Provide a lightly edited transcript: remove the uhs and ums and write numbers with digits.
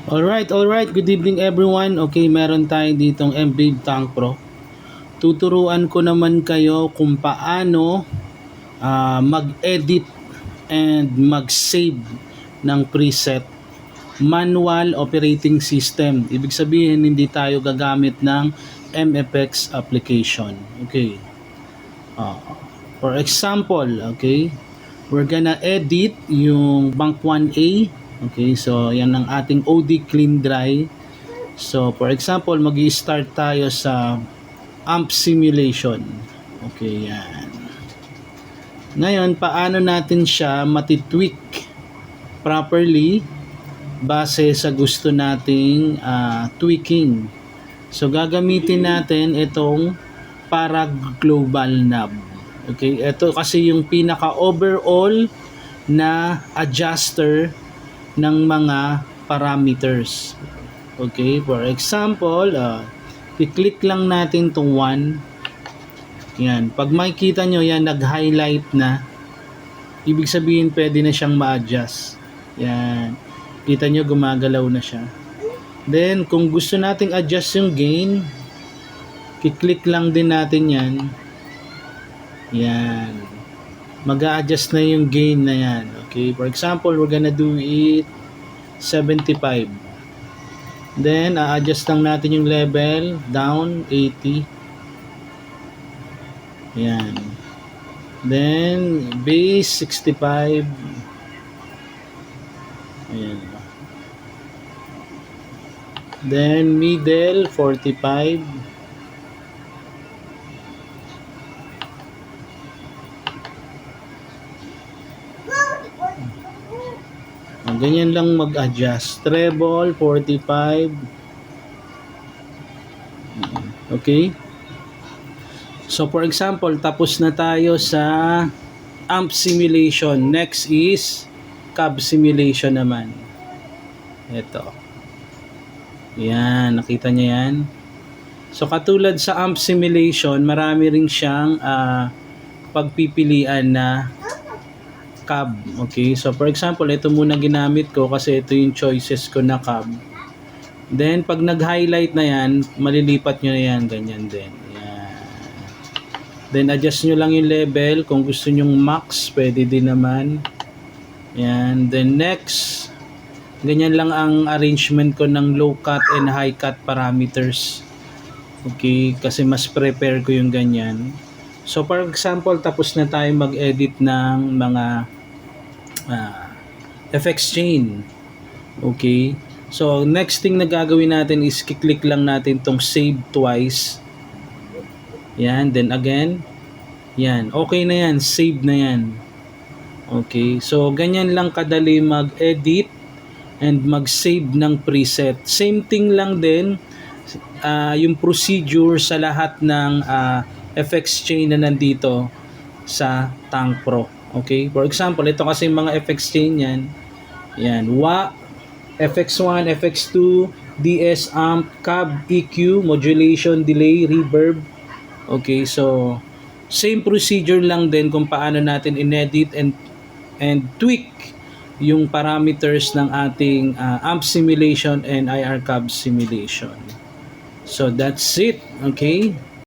Alright. Good evening everyone. Okay, meron tayo ditong MBIB Tank Pro. Tuturuan ko naman kayo kung paano mag-edit and mag-save ng preset manual operating system. Ibig sabihin, hindi tayo gagamit ng MFX application. Okay. For example, okay, we're gonna edit yung Bank 1A. Okay, so yan ang ating OD clean dry. So for example, magi-start tayo sa AMP simulation. Okay, yan. Ngayon, paano natin siya matitweak properly base sa gusto nating tweaking. So gagamitin natin itong para global knob. Okay, ito kasi yung pinaka overall na adjuster ng mga parameters. Okay, for example, i-click lang natin itong 1. Yan, pag makikita nyo yan, nag-highlight na, ibig sabihin pwede na siyang ma-adjust. Yan, kita nyo gumagalaw na siya. Then, kung gusto nating adjust yung gain, i-click lang din natin yan. Yan, mag-a-adjust na yung gain na yan. Okay, for example, we're gonna do it 75. Then, a-adjust lang natin yung level down 80. Yan. Then, base 65. Ayan. Then, middle 45. Ganyan lang mag-adjust. Treble 45. Okay? So for example, tapos na tayo sa AMP simulation. Next is CAB simulation naman. Ito. Yan, nakita niyo yan. So katulad sa AMP simulation, marami ring siyang pagpipilian na CAB. Okay, so for example, ito muna ginamit ko kasi ito yung choices ko na CAB. Then, pag nag-highlight na yan, malilipat nyo na yan, ganyan din. Yan. Then, adjust nyo lang yung level. Kung gusto nyong max, pwede din naman. Yan. Then, next, ganyan lang ang arrangement ko ng low cut and high cut parameters. Okay, kasi mas prepare ko yung ganyan. So, for example, tapos na tayo mag-edit ng mga FX chain. Okay. So, next thing na gagawin natin is kiklik lang natin tong save twice. Yan. Then again. Yan. Okay na yan. Save na yan. Okay. So, ganyan lang kadali mag-edit and mag-save ng preset. Same thing lang din yung procedure sa lahat ng FX chain na nandito sa Tank Pro. Okay? For example, ito kasi mga FX chain yan. Yan. WA, FX1, FX2, DS amp, CAB, EQ, modulation, delay, reverb. Okay, so same procedure lang din kung paano natin inedit and tweak yung parameters ng ating amp simulation and IR CAB simulation. So that's it. Okay?